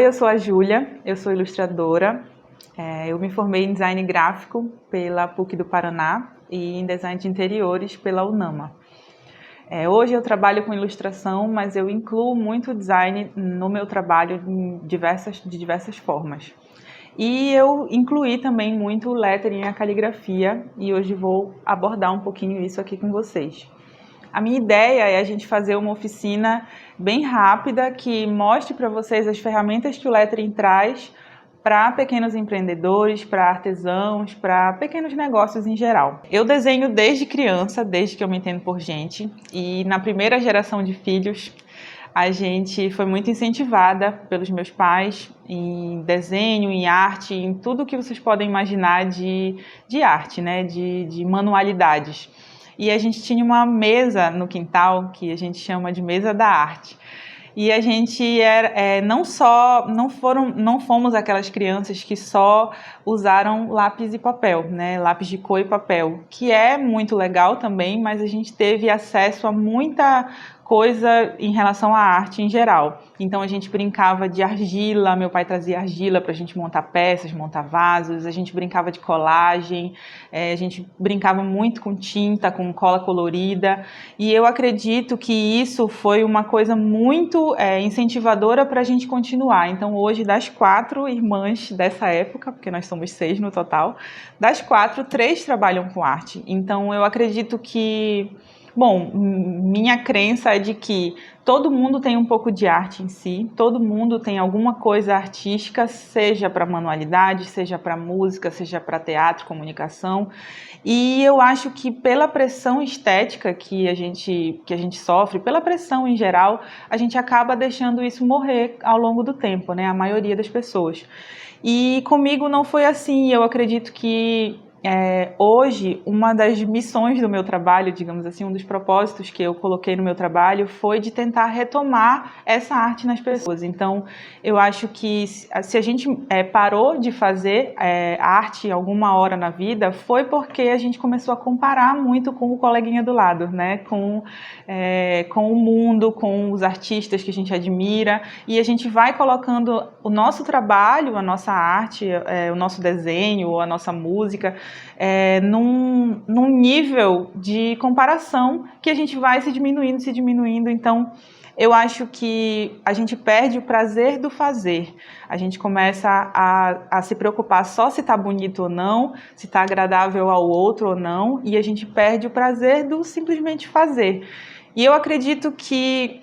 Oi, eu sou a Júlia, eu sou ilustradora. Eu me formei em design gráfico pela PUC do Paraná e em design de interiores pela UNAMA. Hoje eu trabalho com ilustração, mas eu incluo muito design no meu trabalho de diversas formas. E eu incluí também muito o lettering e a caligrafia, e hoje vou abordar um pouquinho isso aqui com vocês. A minha ideia é a gente fazer uma oficina bem rápida que mostre para vocês as ferramentas que o lettering traz para pequenos empreendedores, para artesãos, para pequenos negócios em geral. Eu desenho desde criança, desde que eu me entendo por gente, e na primeira geração de filhos a gente foi muito incentivada pelos meus pais em desenho, em arte, em tudo que vocês podem imaginar de arte, né? de manualidades. E a gente tinha uma mesa no quintal que a gente chama de mesa da arte. E a gente não fomos aquelas crianças que só usaram lápis e papel, né? Lápis de cor e papel, que é muito legal também, mas a gente teve acesso a muita coisa em relação à arte em geral. Então a gente brincava de argila, meu pai trazia argila para a gente montar peças, montar vasos, a gente brincava de colagem, a gente brincava muito com tinta, com cola colorida, e eu acredito que isso foi uma coisa muito incentivadora para a gente continuar. Então hoje, das 4 irmãs dessa época, porque nós somos 6 no total, das 4, 3 trabalham com arte. Então eu acredito que, bom, minha crença é de que todo mundo tem um pouco de arte em si, todo mundo tem alguma coisa artística, seja para manualidade, seja para música, seja para teatro, comunicação. E eu acho que pela pressão estética que a gente sofre, pela pressão em geral, a gente acaba deixando isso morrer ao longo do tempo, né? A maioria das pessoas. E comigo não foi assim. Eu acredito que hoje, uma das missões do meu trabalho, digamos assim, um dos propósitos que eu coloquei no meu trabalho foi de tentar retomar essa arte nas pessoas. Então, eu acho que se a gente parou de fazer arte alguma hora na vida, foi porque a gente começou a comparar muito com o coleguinha do lado, né? Com o mundo, com os artistas que a gente admira, e a gente vai colocando o nosso trabalho, a nossa arte, o nosso desenho, a nossa música, num nível de comparação que a gente vai se diminuindo. Então, eu acho que a gente perde o prazer do fazer. A gente começa a se preocupar só se está bonito ou não, se está agradável ao outro ou não, e a gente perde o prazer do simplesmente fazer. E eu acredito que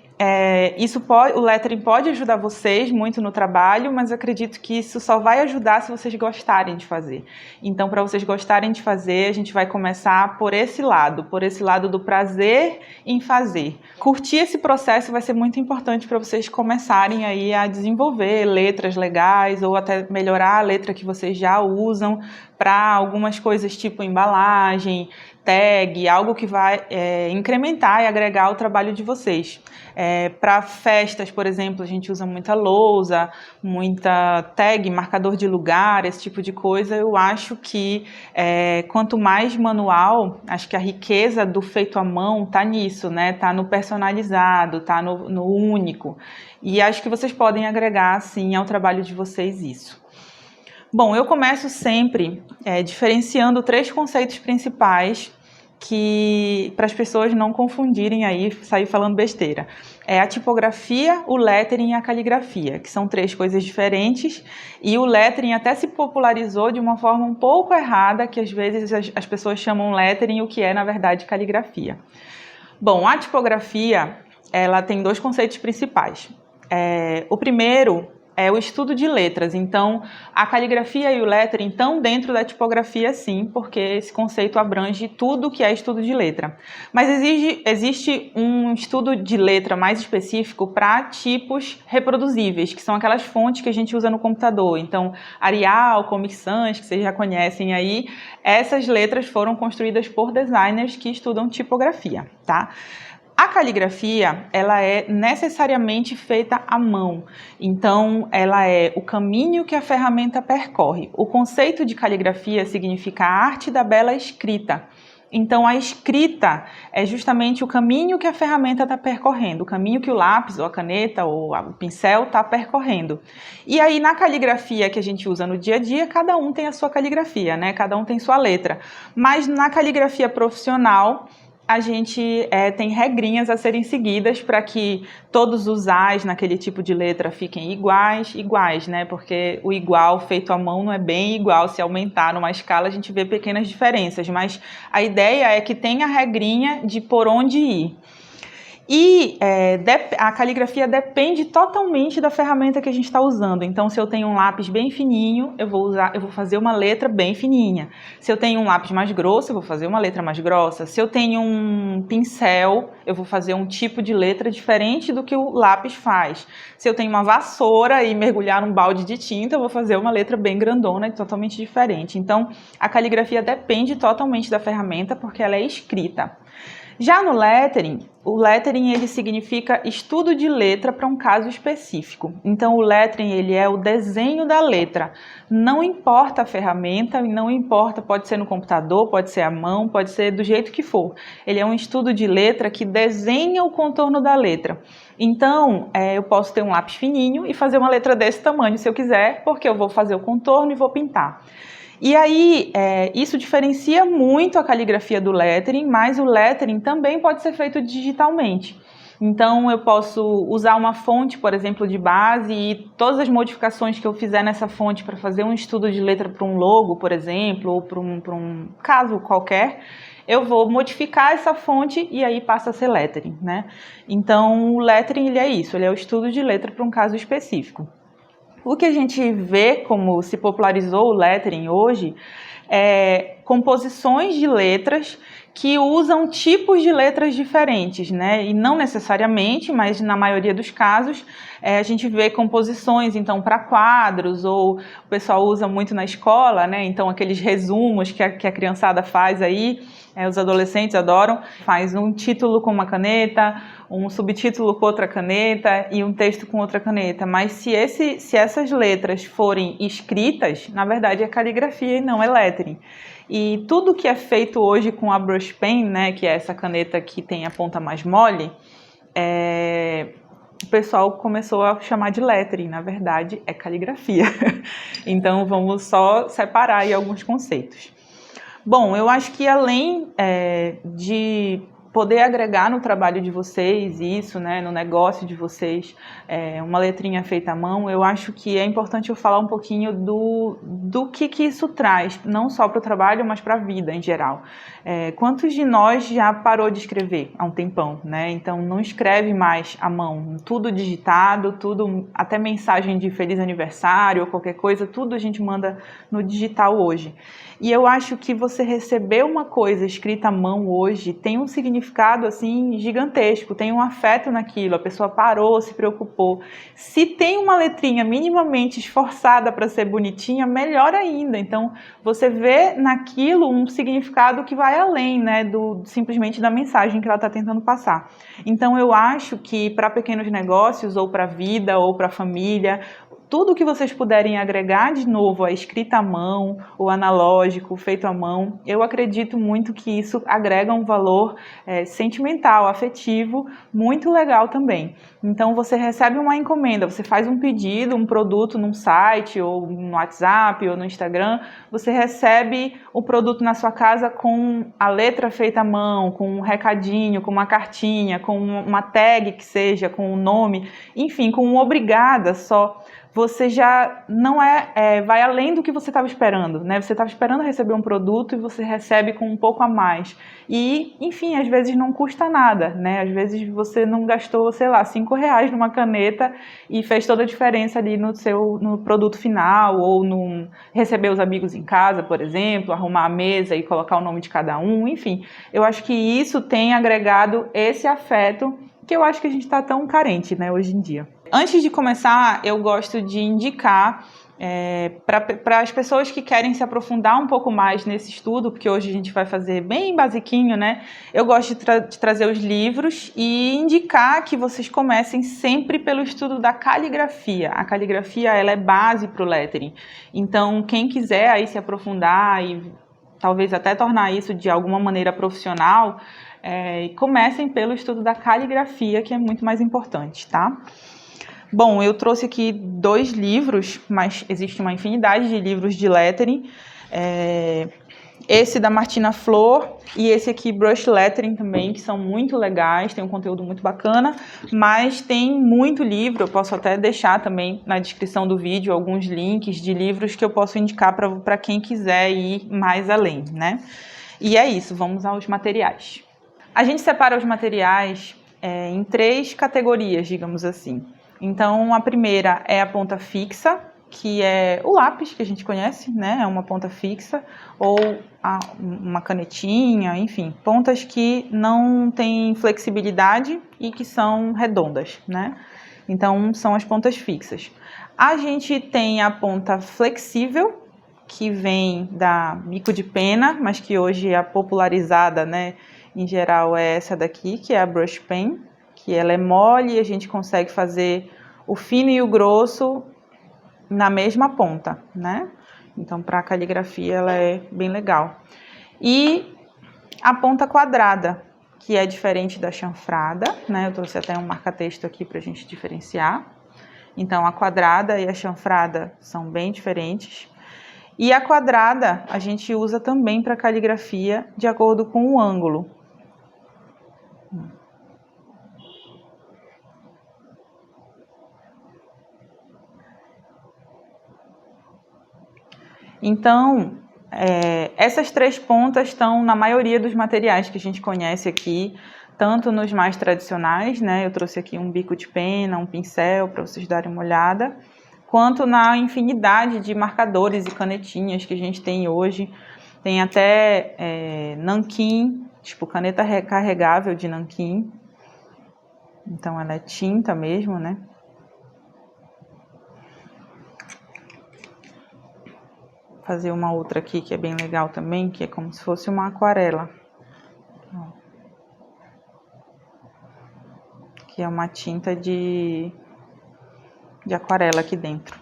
o lettering pode ajudar vocês muito no trabalho, mas eu acredito que isso só vai ajudar se vocês gostarem de fazer. Então, para vocês gostarem de fazer, a gente vai começar por esse lado do prazer em fazer. Curtir esse processo vai ser muito importante para vocês começarem aí a desenvolver letras legais ou até melhorar a letra que vocês já usam para algumas coisas tipo embalagem, tag, algo que vai incrementar e agregar o trabalho de vocês. Para festas, por exemplo, a gente usa muita lousa, muita tag, marcador de lugar, esse tipo de coisa. Eu acho que quanto mais manual, acho que a riqueza do feito à mão está nisso, né? Tá no personalizado, tá no único. E acho que vocês podem agregar, sim, ao trabalho de vocês isso. Bom, eu começo sempre diferenciando 3 conceitos principais para as pessoas não confundirem aí, sair falando besteira. A tipografia, o lettering e a caligrafia, que são 3 coisas diferentes, e o lettering até se popularizou de uma forma um pouco errada, que às vezes as pessoas chamam lettering, o que é, na verdade, caligrafia. Bom, a tipografia, ela tem 2 conceitos principais. O primeiro é o estudo de letras. Então, a caligrafia e o lettering estão dentro da tipografia, sim, porque esse conceito abrange tudo que é estudo de letra. Mas existe um estudo de letra mais específico para tipos reproduzíveis, que são aquelas fontes que a gente usa no computador. Então, Arial, Comic Sans, que vocês já conhecem aí, essas letras foram construídas por designers que estudam tipografia, tá? A caligrafia, ela é necessariamente feita à mão, então ela é o caminho que a ferramenta percorre. O conceito de caligrafia significa a arte da bela escrita. Então, a escrita é justamente o caminho que a ferramenta está percorrendo, o caminho que o lápis, ou a caneta, ou o pincel está percorrendo. E aí, na caligrafia que a gente usa no dia a dia, cada um tem a sua caligrafia, né? Cada um tem sua letra. Mas na caligrafia profissional, a gente tem regrinhas a serem seguidas para que todos os As naquele tipo de letra fiquem iguais, né? Porque o igual feito à mão não é bem igual. Se aumentar numa escala, a gente vê pequenas diferenças, mas a ideia é que tenha a regrinha de por onde ir. E a caligrafia depende totalmente da ferramenta que a gente está usando. Então, se eu tenho um lápis bem fininho, eu vou fazer uma letra bem fininha. Se eu tenho um lápis mais grosso, eu vou fazer uma letra mais grossa. Se eu tenho um pincel, eu vou fazer um tipo de letra diferente do que o lápis faz. Se eu tenho uma vassoura e mergulhar num balde de tinta, eu vou fazer uma letra bem grandona e totalmente diferente. Então, a caligrafia depende totalmente da ferramenta, porque ela é escrita. Já no lettering, o lettering ele significa estudo de letra para um caso específico. Então, o lettering ele é o desenho da letra. Não importa a ferramenta, não importa, pode ser no computador, pode ser à mão, pode ser do jeito que for. Ele é um estudo de letra que desenha o contorno da letra. Então, eu posso ter um lápis fininho e fazer uma letra desse tamanho, se eu quiser, porque eu vou fazer o contorno e vou pintar. E aí, isso diferencia muito a caligrafia do lettering, mas o lettering também pode ser feito digitalmente. Então, eu posso usar uma fonte, por exemplo, de base e todas as modificações que eu fizer nessa fonte para fazer um estudo de letra para um logo, por exemplo, ou para um caso qualquer, eu vou modificar essa fonte e aí passa a ser lettering, né? Então, o lettering ele é isso, ele é o estudo de letra para um caso específico. O que a gente vê como se popularizou o lettering hoje é composições de letras que usam tipos de letras diferentes, né? E não necessariamente, mas na maioria dos casos, a gente vê composições, então, para quadros, ou o pessoal usa muito na escola, né? Então, aqueles resumos que a criançada faz aí, os adolescentes adoram, faz um título com uma caneta, um subtítulo com outra caneta e um texto com outra caneta. Mas se essas letras forem escritas, na verdade é caligrafia e não é lettering. E tudo que é feito hoje com a brush pen, né, que é essa caneta que tem a ponta mais mole, o pessoal começou a chamar de lettering, na verdade é caligrafia. Então vamos só separar aí alguns conceitos. Bom, eu acho que além de poder agregar no trabalho de vocês isso, né, no negócio de vocês, uma letrinha feita à mão, eu acho que é importante eu falar um pouquinho do que isso traz, não só para o trabalho, mas para a vida em geral. Quantos de nós já parou de escrever há um tempão, né? Então não escreve mais à mão, tudo digitado, tudo, até mensagem de feliz aniversário ou qualquer coisa, tudo a gente manda no digital hoje. E eu acho que você receber uma coisa escrita à mão hoje tem um significado assim gigantesco, tem um afeto naquilo, a pessoa parou, se preocupou. Se tem uma letrinha minimamente esforçada para ser bonitinha, melhor ainda. Então você vê naquilo um significado que vai além, né, simplesmente da mensagem que ela está tentando passar. Então eu acho que para pequenos negócios, ou para a vida, ou para a família, tudo que vocês puderem agregar de novo a escrita à mão, o analógico, feito à mão, eu acredito muito que isso agrega um valor sentimental, afetivo, muito legal também. Então você recebe uma encomenda, você faz um pedido, um produto num site, ou no WhatsApp, ou no Instagram, você recebe o produto na sua casa com a letra feita à mão, com um recadinho, com uma cartinha, com uma tag que seja, com o nome, enfim, com um obrigada só. Você já não vai além do que você estava esperando, né? Você estava esperando receber um produto e você recebe com um pouco a mais. E, enfim, às vezes não custa nada, né? Às vezes você não gastou, sei lá, R$5 numa caneta e fez toda a diferença ali no produto final, ou no receber os amigos em casa, por exemplo, arrumar a mesa e colocar o nome de cada um, enfim. Eu acho que isso tem agregado esse afeto que eu acho que a gente está tão carente, né, hoje em dia. Antes de começar, eu gosto de indicar para as pessoas que querem se aprofundar um pouco mais nesse estudo, porque hoje a gente vai fazer bem basiquinho, né? Eu gosto de trazer os livros e indicar que vocês comecem sempre pelo estudo da caligrafia. A caligrafia, ela é base para o lettering. Então, quem quiser aí se aprofundar e talvez até tornar isso de alguma maneira profissional, comecem pelo estudo da caligrafia, que é muito mais importante, tá? Bom, eu trouxe aqui 2 livros, mas existe uma infinidade de livros de lettering. Esse da Martina Flor e esse aqui, Brush Lettering também, que são muito legais, tem um conteúdo muito bacana, mas tem muito livro, eu posso até deixar também na descrição do vídeo alguns links de livros que eu posso indicar para quem quiser ir mais além, né? E é isso, vamos aos materiais. A gente separa os materiais em 3 categorias, digamos assim. Então, a primeira é a ponta fixa, que é o lápis que a gente conhece, né? É uma ponta fixa, ou uma canetinha, enfim, pontas que não têm flexibilidade e que são redondas, né? Então, são as pontas fixas. A gente tem a ponta flexível, que vem da bico de pena, mas que hoje é popularizada, né? Em geral é essa daqui, que é a brush pen, que ela é mole e a gente consegue fazer o fino e o grosso na mesma ponta, né? Então, para a caligrafia, ela é bem legal. E a ponta quadrada, que é diferente da chanfrada, né? Eu trouxe até um marca-texto aqui para a gente diferenciar. Então, a quadrada e a chanfrada são bem diferentes. E a quadrada a gente usa também para caligrafia de acordo com o ângulo. Então, essas 3 pontas estão na maioria dos materiais que a gente conhece aqui, tanto nos mais tradicionais, né? Eu trouxe aqui um bico de pena, um pincel para vocês darem uma olhada, quanto na infinidade de marcadores e canetinhas que a gente tem hoje. Tem até nanquim, tipo caneta recarregável de nanquim. Então, ela é tinta mesmo, né? Fazer uma outra aqui que é bem legal também, que é como se fosse uma aquarela. Que é uma tinta de aquarela aqui dentro.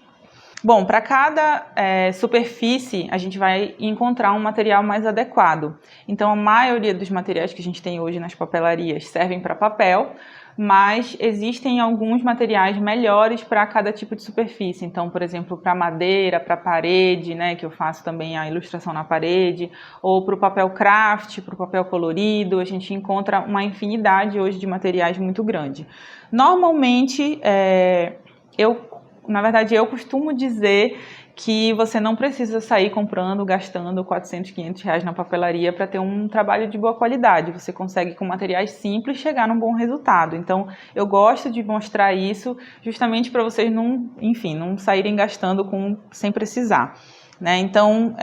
Bom, para cada superfície, a gente vai encontrar um material mais adequado. Então, a maioria dos materiais que a gente tem hoje nas papelarias servem para papel, mas existem alguns materiais melhores para cada tipo de superfície. Então, por exemplo, para madeira, para parede, né, que eu faço também a ilustração na parede, ou para o papel craft, para o papel colorido, a gente encontra uma infinidade hoje de materiais muito grande. Normalmente, na verdade, eu costumo dizer que você não precisa sair comprando, gastando 400, 500 reais na papelaria para ter um trabalho de boa qualidade. Você consegue, com materiais simples, chegar num bom resultado. Então, eu gosto de mostrar isso justamente para vocês não saírem gastando sem precisar, né? Então,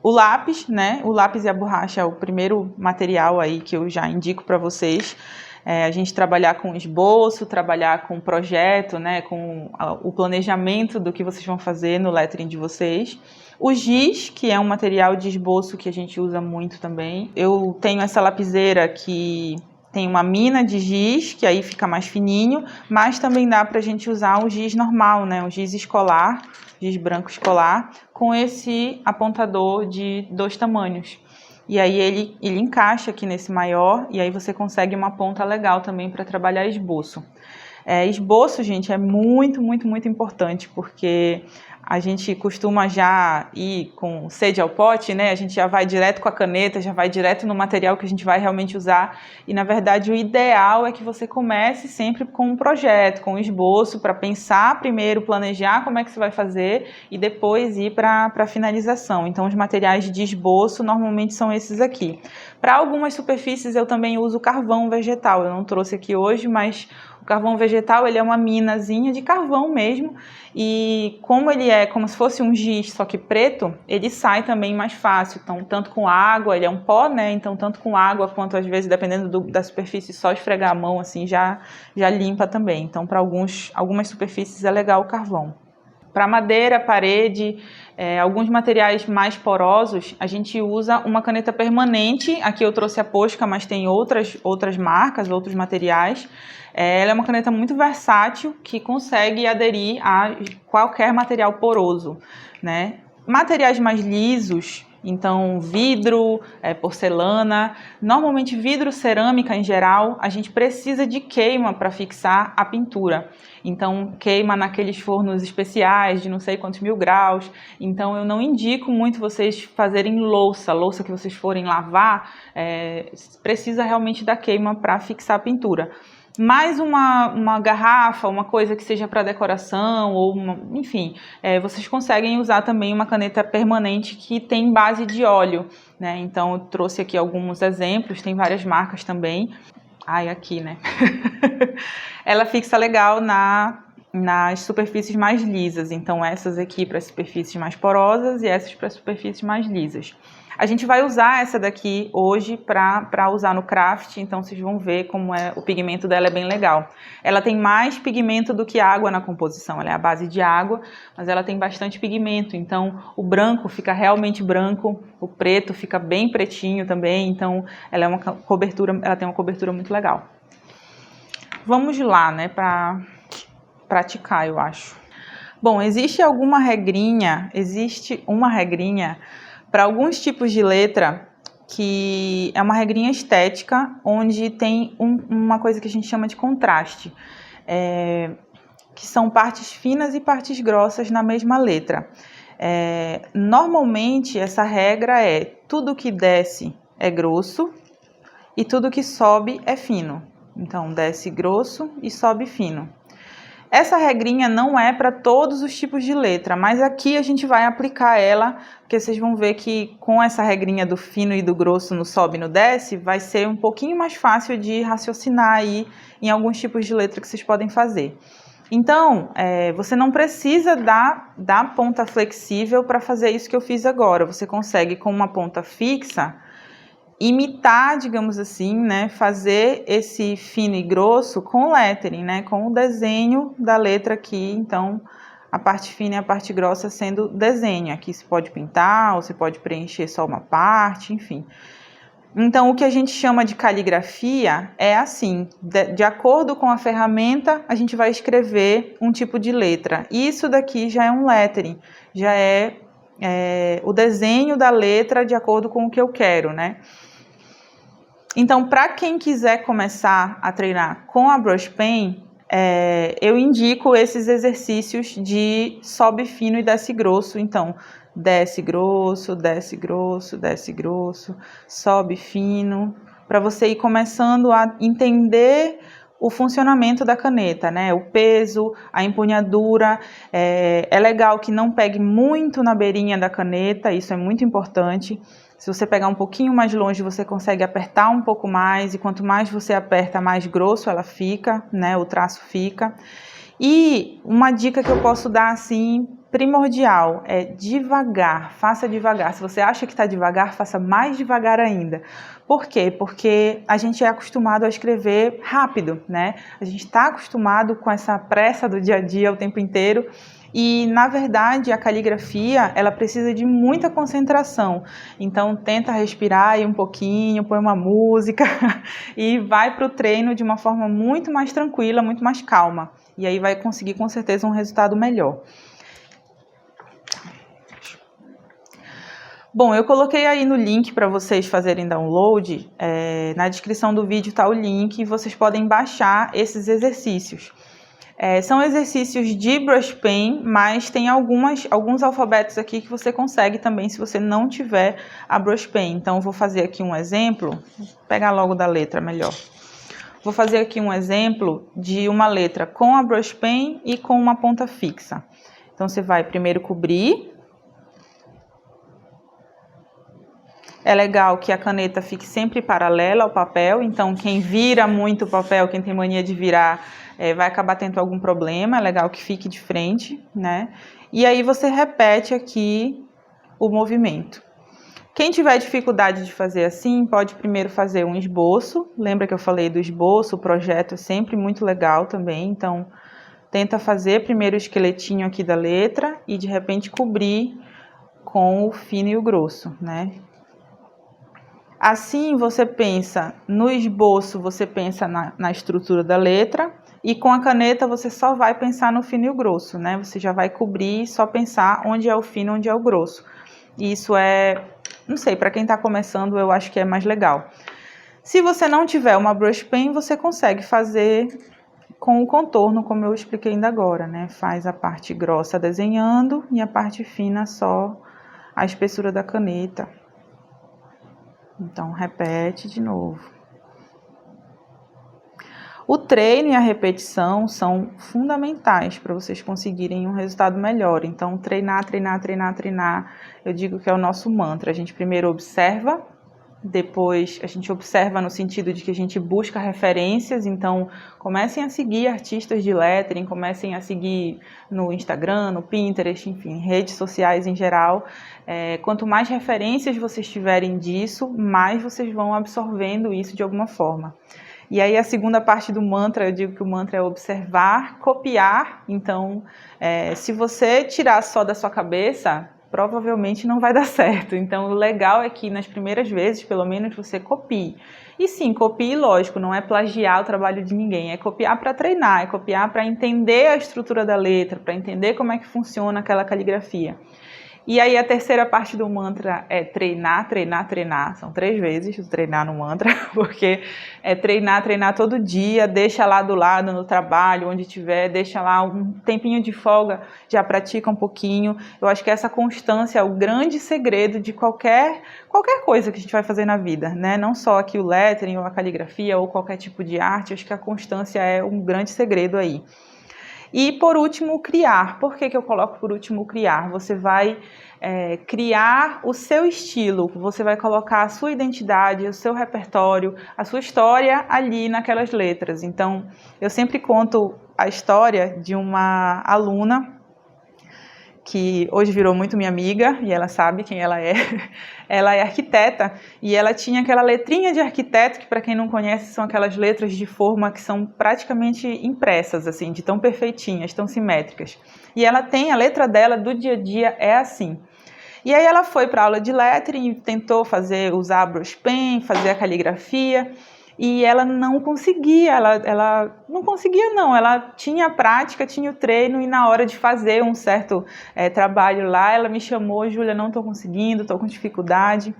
o lápis, né? O lápis e a borracha é o primeiro material aí que eu já indico para vocês. A gente trabalhar com esboço, trabalhar com projeto, né, com o planejamento do que vocês vão fazer no lettering de vocês. O giz, que é um material de esboço que a gente usa muito também. Eu tenho essa lapiseira que tem uma mina de giz, que aí fica mais fininho, mas também dá para a gente usar o giz normal, né, o giz escolar, giz branco escolar, com esse apontador de 2 tamanhos. E aí ele encaixa aqui nesse maior, e aí você consegue uma ponta legal também para trabalhar esboço. Esboço, gente, é muito, muito, muito importante, porque a gente costuma já ir com sede ao pote, né? A gente já vai direto com a caneta, já vai direto no material que a gente vai realmente usar. E, na verdade, o ideal é que você comece sempre com um projeto, com um esboço, para pensar primeiro, planejar como é que você vai fazer e depois ir para a finalização. Então, os materiais de esboço normalmente são esses aqui. Para algumas superfícies, eu também uso carvão vegetal. Eu não trouxe aqui hoje, mas o carvão vegetal, ele é uma minazinha de carvão mesmo, e como ele é como se fosse um giz, só que preto, ele sai também mais fácil. Então, tanto com água, ele é um pó, né? Então, tanto com água quanto, às vezes, dependendo da superfície, só esfregar a mão, assim, já limpa também. Então, para algumas superfícies é legal o carvão. Para madeira, parede, alguns materiais mais porosos, a gente usa uma caneta permanente. Aqui eu trouxe a Posca, mas tem outras marcas, outros materiais. Ela é uma caneta muito versátil que consegue aderir a qualquer material poroso, né? Materiais mais lisos, Então, vidro, porcelana, normalmente vidro, cerâmica em geral, a gente precisa de queima para fixar a pintura. Então, queima naqueles fornos especiais de não sei quantos mil graus. Então, eu não indico muito vocês fazerem louça que vocês forem lavar, precisa realmente da queima para fixar a pintura. Mais uma garrafa, uma coisa que seja para decoração, ou enfim, vocês conseguem usar também uma caneta permanente que tem base de óleo, né? Então eu trouxe aqui alguns exemplos, tem várias marcas também. Ai, aqui, né? Ela fixa legal nas superfícies mais lisas, então essas aqui para superfícies mais porosas e essas para superfícies mais lisas. A gente vai usar essa daqui hoje para usar no craft, então vocês vão ver como o pigmento dela é bem legal. Ela tem mais pigmento do que água na composição, ela é a base de água, mas ela tem bastante pigmento, então o branco fica realmente branco, o preto fica bem pretinho também, então ela tem uma cobertura muito legal. Vamos lá, né, para praticar, eu acho. Bom, existe uma regrinha para alguns tipos de letra, que é uma regrinha estética, onde tem uma coisa que a gente chama de contraste, que são partes finas e partes grossas na mesma letra. Normalmente, essa regra tudo que desce é grosso e tudo que sobe é fino. Então, desce grosso e sobe fino. Essa regrinha não é para todos os tipos de letra, mas aqui a gente vai aplicar ela, porque vocês vão ver que com essa regrinha do fino e do grosso no sobe e no desce, vai ser um pouquinho mais fácil de raciocinar aí em alguns tipos de letra que vocês podem fazer. Então, você não precisa da ponta flexível para fazer isso que eu fiz agora. Você consegue, com uma ponta fixa, imitar, digamos assim, né, fazer esse fino e grosso com o lettering, né, com o desenho da letra aqui. Então, a parte fina e a parte grossa sendo desenho. Aqui você pode pintar, ou você pode preencher só uma parte, enfim. Então, o que a gente chama de caligrafia é assim, de acordo com a ferramenta, a gente vai escrever um tipo de letra. Isso daqui já é um lettering, já é o desenho da letra de acordo com o que eu quero, né? Então, para quem quiser começar a treinar com a Brush Pen, eu indico esses exercícios de sobe fino e desce grosso. Então, desce grosso, desce grosso, desce grosso, sobe fino, para você ir começando a entender o funcionamento da caneta, né? O peso, a empunhadura. É legal que não pegue muito na beirinha da caneta, isso é muito importante. Se você pegar um pouquinho mais longe, você consegue apertar um pouco mais, e quanto mais você aperta, mais grosso ela fica, né? O traço fica. E uma dica que eu posso dar, assim, primordial, é devagar, faça devagar. Se você acha que está devagar, faça mais devagar ainda. Por quê? Porque a gente é acostumado a escrever rápido, né? A gente está acostumado com essa pressa do dia a dia o tempo inteiro. E, na verdade, a caligrafia, ela precisa de muita concentração. Então, tenta respirar aí um pouquinho, põe uma música e vai para o treino de uma forma muito mais tranquila, muito mais calma. E aí vai conseguir, com certeza, um resultado melhor. Bom, eu coloquei aí no link para vocês fazerem download. Na descrição do vídeo está o link e vocês podem baixar esses exercícios. São exercícios de Brush Pen, mas tem alguns alfabetos aqui que você consegue também se você não tiver a Brush Pen. Então, eu vou fazer aqui um exemplo, vou pegar logo da letra melhor. Vou fazer aqui um exemplo de uma letra com a Brush Pen e com uma ponta fixa. Então, você vai primeiro cobrir. É legal que a caneta fique sempre paralela ao papel, então quem vira muito o papel, quem tem mania de virar, vai acabar tendo algum problema. É legal que fique de frente, né? E aí você repete aqui o movimento. Quem tiver dificuldade de fazer assim, pode primeiro fazer um esboço. Lembra que eu falei do esboço? O projeto é sempre muito legal também, então tenta fazer primeiro o esqueletinho aqui da letra e de repente cobrir com o fino e o grosso, né? Assim, você pensa no esboço, você pensa na estrutura da letra, e com a caneta você só vai pensar no fino e o grosso, né? Você já vai cobrir e só pensar onde é o fino, onde é o grosso. E isso é Não sei, para quem está começando, eu acho que é mais legal. Se você não tiver uma brush pen, você consegue fazer com o contorno, como eu expliquei ainda agora, né? Faz a parte grossa desenhando e a parte fina só a espessura da caneta. Então, repete de novo. O treino e a repetição são fundamentais para vocês conseguirem um resultado melhor. Então, treinar, treinar, treinar, treinar, eu digo que é o nosso mantra. A gente primeiro observa, depois a gente observa no sentido de que a gente busca referências. Então, comecem a seguir artistas de lettering, comecem a seguir no Instagram, no Pinterest, enfim, redes sociais em geral. Quanto mais referências vocês tiverem disso, mais vocês vão absorvendo isso de alguma forma. E aí a segunda parte do mantra, eu digo que o mantra é observar, copiar. Então, se você tirar só da sua cabeça, provavelmente não vai dar certo. Então, o legal é que nas primeiras vezes, pelo menos, você copie. E sim, copie, lógico, não é plagiar o trabalho de ninguém, é copiar para treinar, é copiar para entender a estrutura da letra, para entender como é que funciona aquela caligrafia. E aí a terceira parte do mantra é treinar, treinar, treinar. São 3 vezes o treinar no mantra, porque é treinar, treinar todo dia, deixa lá do lado no trabalho, onde tiver, deixa lá um tempinho de folga, já pratica um pouquinho. Eu acho que essa constância é o grande segredo de qualquer coisa que a gente vai fazer na vida, né? Não só aqui o lettering ou a caligrafia ou qualquer tipo de arte, acho que a constância é um grande segredo aí. E, por último, criar. Por que eu coloco por último criar? Você vai criar o seu estilo, você vai colocar a sua identidade, o seu repertório, a sua história ali naquelas letras. Então, eu sempre conto a história de uma aluna que hoje virou muito minha amiga, e ela sabe quem ela é. Ela é arquiteta, e ela tinha aquela letrinha de arquiteto, que para quem não conhece são aquelas letras de forma que são praticamente impressas, assim, de tão perfeitinhas, tão simétricas. E ela tem, a letra dela do dia a dia é assim. E aí ela foi para aula de lettering, tentou usar a brush pen, fazer a caligrafia, e ela não conseguia, ela não conseguia não, ela tinha a prática, tinha o treino, e na hora de fazer um certo trabalho lá, ela me chamou: Júlia, não estou conseguindo, estou com dificuldade.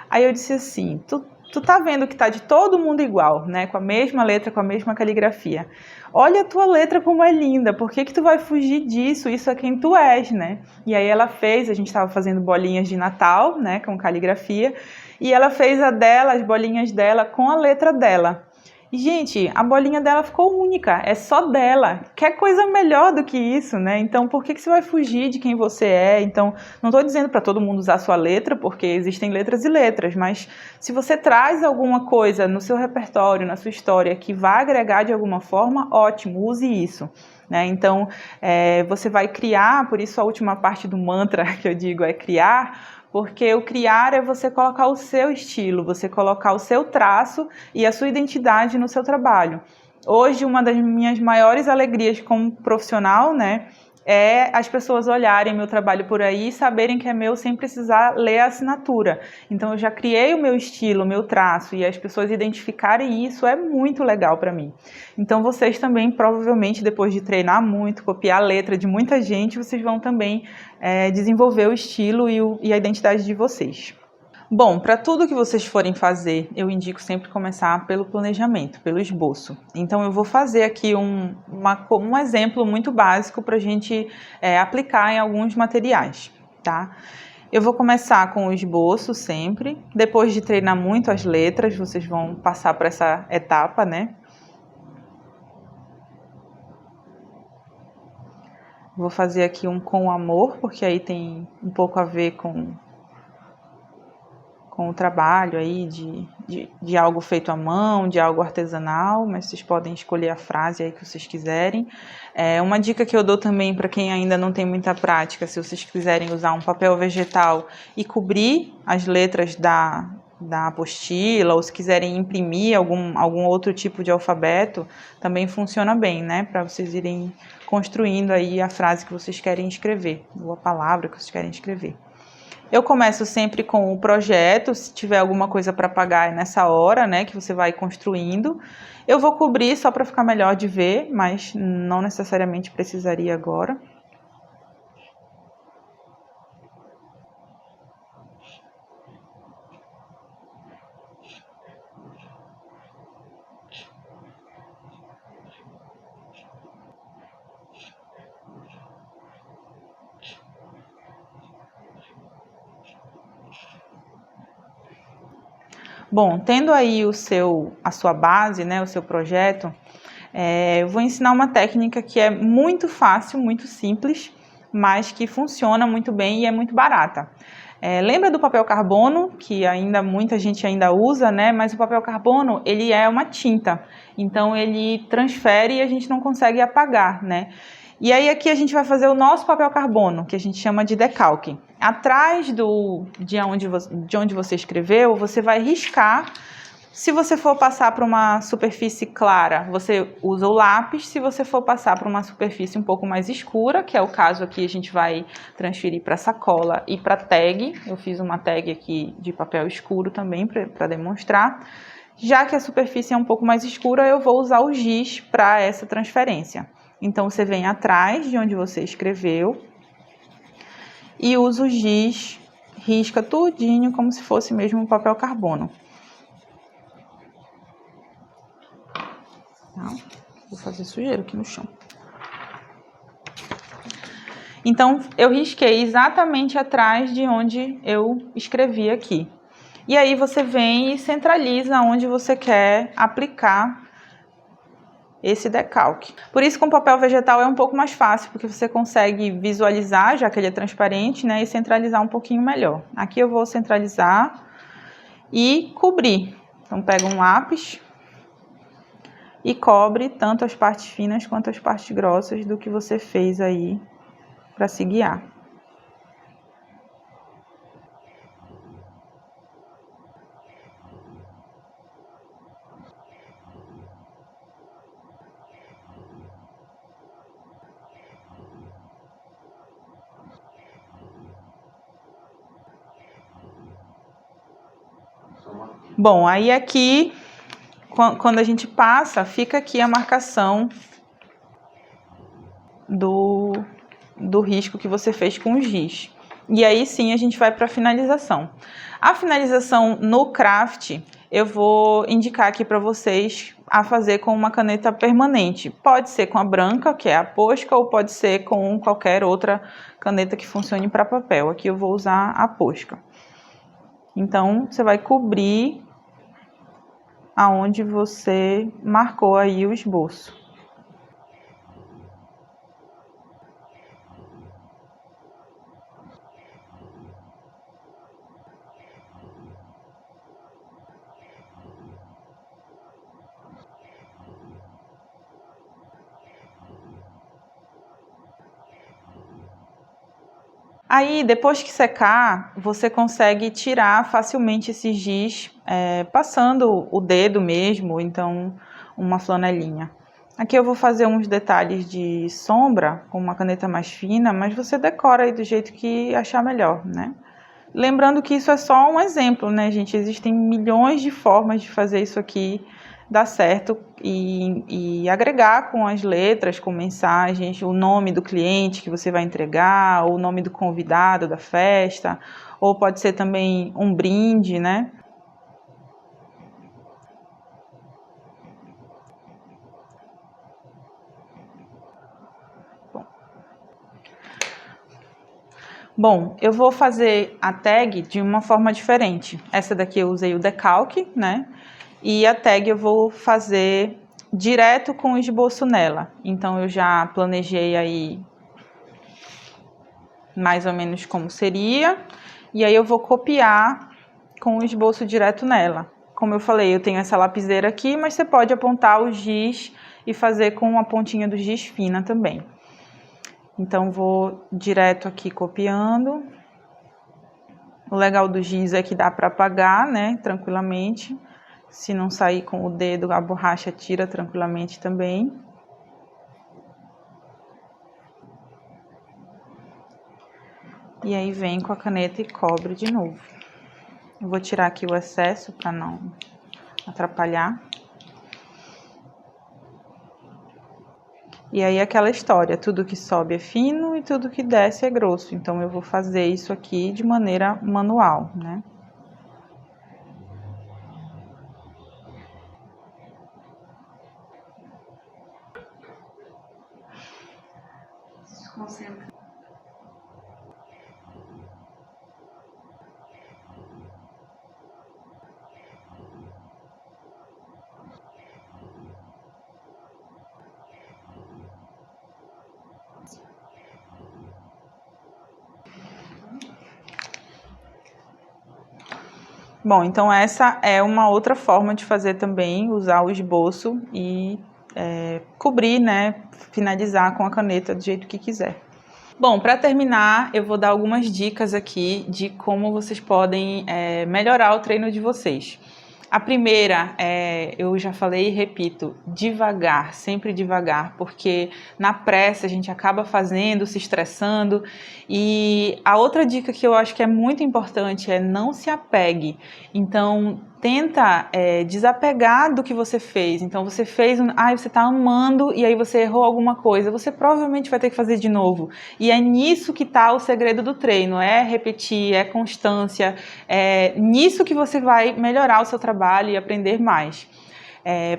Aí eu disse assim, tu tá vendo que tá de todo mundo igual, né, com a mesma letra, com a mesma caligrafia. Olha a tua letra como é linda, por que tu vai fugir disso? Isso é quem tu és, né? E aí ela fez, a gente estava fazendo bolinhas de Natal, né, com caligrafia, e ela fez as bolinhas dela com a letra dela. E, gente, a bolinha dela ficou única, é só dela. Quer coisa melhor do que isso, né? Então, por que você vai fugir de quem você é? Então, não estou dizendo para todo mundo usar a sua letra, porque existem letras e letras, mas se você traz alguma coisa no seu repertório, na sua história, que vai agregar de alguma forma, ótimo, use isso. Né? Então, você vai criar, por isso a última parte do mantra que eu digo é criar, porque o criar é você colocar o seu estilo, você colocar o seu traço e a sua identidade no seu trabalho. Hoje, uma das minhas maiores alegrias como profissional, né, é as pessoas olharem meu trabalho por aí e saberem que é meu sem precisar ler a assinatura. Então, eu já criei o meu estilo, o meu traço, e as pessoas identificarem isso é muito legal para mim. Então, vocês também, provavelmente, depois de treinar muito, copiar a letra de muita gente, vocês vão também desenvolver o estilo e a identidade de vocês. Bom, para tudo que vocês forem fazer, eu indico sempre começar pelo planejamento, pelo esboço. Então, eu vou fazer aqui um exemplo muito básico para a gente aplicar em alguns materiais, tá? Eu vou começar com o esboço sempre. Depois de treinar muito as letras, vocês vão passar por essa etapa, né? Vou fazer aqui um com amor, porque aí tem um pouco a ver com o trabalho aí de algo feito à mão, de algo artesanal, mas vocês podem escolher a frase aí que vocês quiserem. Uma dica que eu dou também para quem ainda não tem muita prática, se vocês quiserem usar um papel vegetal e cobrir as letras da apostila, ou se quiserem imprimir algum outro tipo de alfabeto, também funciona bem, né? Para vocês irem construindo aí a frase que vocês querem escrever, ou a palavra que vocês querem escrever. Eu começo sempre com o projeto, se tiver alguma coisa para pagar é nessa hora, né, que você vai construindo. Eu vou cobrir só para ficar melhor de ver, mas não necessariamente precisaria agora. Bom, tendo aí a sua base, né, o seu projeto, eu vou ensinar uma técnica que é muito fácil, muito simples, mas que funciona muito bem e é muito barata. Lembra do papel carbono, que muita gente ainda usa, né? Mas o papel carbono, ele é uma tinta, então ele transfere e a gente não consegue apagar, né? E aí aqui a gente vai fazer o nosso papel carbono, que a gente chama de decalque. Atrás de onde você escreveu, você vai riscar. Se você for passar para uma superfície clara, você usa o lápis. Se você for passar para uma superfície um pouco mais escura, que é o caso aqui, a gente vai transferir para sacola e para tag. Eu fiz uma tag aqui de papel escuro também para demonstrar. Já que a superfície é um pouco mais escura, eu vou usar o giz para essa transferência. Então, você vem atrás de onde você escreveu e usa o giz, risca tudinho como se fosse mesmo um papel carbono. Tá? Vou fazer sujeira aqui no chão. Então, eu risquei exatamente atrás de onde eu escrevi aqui. E aí você vem e centraliza onde você quer aplicar esse decalque. Por isso, com papel vegetal é um pouco mais fácil, porque você consegue visualizar, já que ele é transparente, né, e centralizar um pouquinho melhor. Aqui eu vou centralizar e cobrir. Então, pega um lápis e cobre tanto as partes finas quanto as partes grossas do que você fez aí para se guiar. Bom, aí aqui, quando a gente passa, fica aqui a marcação do risco que você fez com o giz. E aí sim a gente vai para a finalização. A finalização no craft, eu vou indicar aqui para vocês a fazer com uma caneta permanente. Pode ser com a branca, que é a Posca, ou pode ser com qualquer outra caneta que funcione para papel. Aqui eu vou usar a Posca. Então, você vai cobrir aonde você marcou aí o esboço. Aí, depois que secar, você consegue tirar facilmente esse giz, passando o dedo mesmo, então uma flanelinha. Aqui eu vou fazer uns detalhes de sombra com uma caneta mais fina, mas você decora aí do jeito que achar melhor, né? Lembrando que isso é só um exemplo, né, gente? Existem milhões de formas de fazer isso aqui dar certo e agregar com as letras, com mensagens, o nome do cliente que você vai entregar, ou o nome do convidado da festa, ou pode ser também um brinde, né? Bom, eu vou fazer a tag de uma forma diferente. Essa daqui eu usei o decalque, né? E a tag eu vou fazer direto com o esboço nela. Então eu já planejei aí mais ou menos como seria. E aí eu vou copiar com o esboço direto nela. Como eu falei, eu tenho essa lapiseira aqui, mas você pode apontar o giz e fazer com a pontinha do giz fina também. Então, vou direto aqui copiando. O legal do giz é que dá para apagar, né, tranquilamente. Se não sair com o dedo, a borracha tira tranquilamente também. E aí vem com a caneta e cobre de novo. Eu vou tirar aqui o excesso para não atrapalhar. E aí aquela história, tudo que sobe é fino e tudo que desce é grosso. Então eu vou fazer isso aqui de maneira manual, né? Bom, então essa é uma outra forma de fazer também, usar o esboço e cobrir, né, finalizar com a caneta do jeito que quiser. Bom, para terminar, eu vou dar algumas dicas aqui de como vocês podem melhorar o treino de vocês. A primeira, eu já falei e repito, devagar, sempre devagar, porque na pressa a gente acaba fazendo, se estressando. E a outra dica que eu acho que é muito importante é não se apegue. Então, tenta desapegar do que você fez. Então, você fez, você está amando e aí você errou alguma coisa. Você provavelmente vai ter que fazer de novo. E é nisso que está o segredo do treino, é repetir, é constância, é nisso que você vai melhorar o seu trabalho e aprender mais.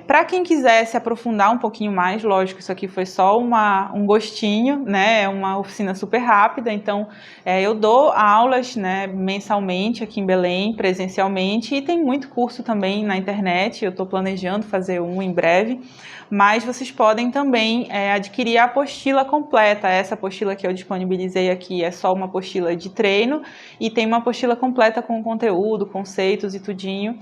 Para quem quiser se aprofundar um pouquinho mais, lógico, isso aqui foi só um gostinho, né? É uma oficina super rápida, então eu dou aulas, né, mensalmente aqui em Belém, presencialmente, e tem muito curso também na internet, eu estou planejando fazer um em breve, mas vocês podem também adquirir a apostila completa. Essa apostila que eu disponibilizei aqui é só uma apostila de treino e tem uma apostila completa com conteúdo, conceitos e tudinho.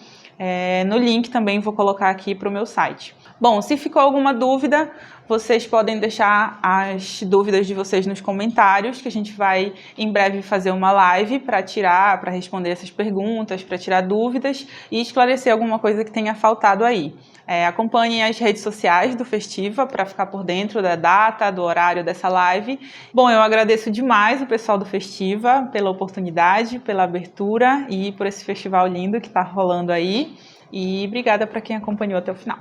No link também vou colocar aqui para o meu site. Bom, se ficou alguma dúvida, vocês podem deixar as dúvidas de vocês nos comentários, que a gente vai em breve fazer uma live para responder essas perguntas, para tirar dúvidas e esclarecer alguma coisa que tenha faltado aí. Acompanhem as redes sociais do Festiva para ficar por dentro da data, do horário dessa live. Bom, eu agradeço demais o pessoal do Festiva pela oportunidade, pela abertura e por esse festival lindo que está rolando aí. E obrigada para quem acompanhou até o final.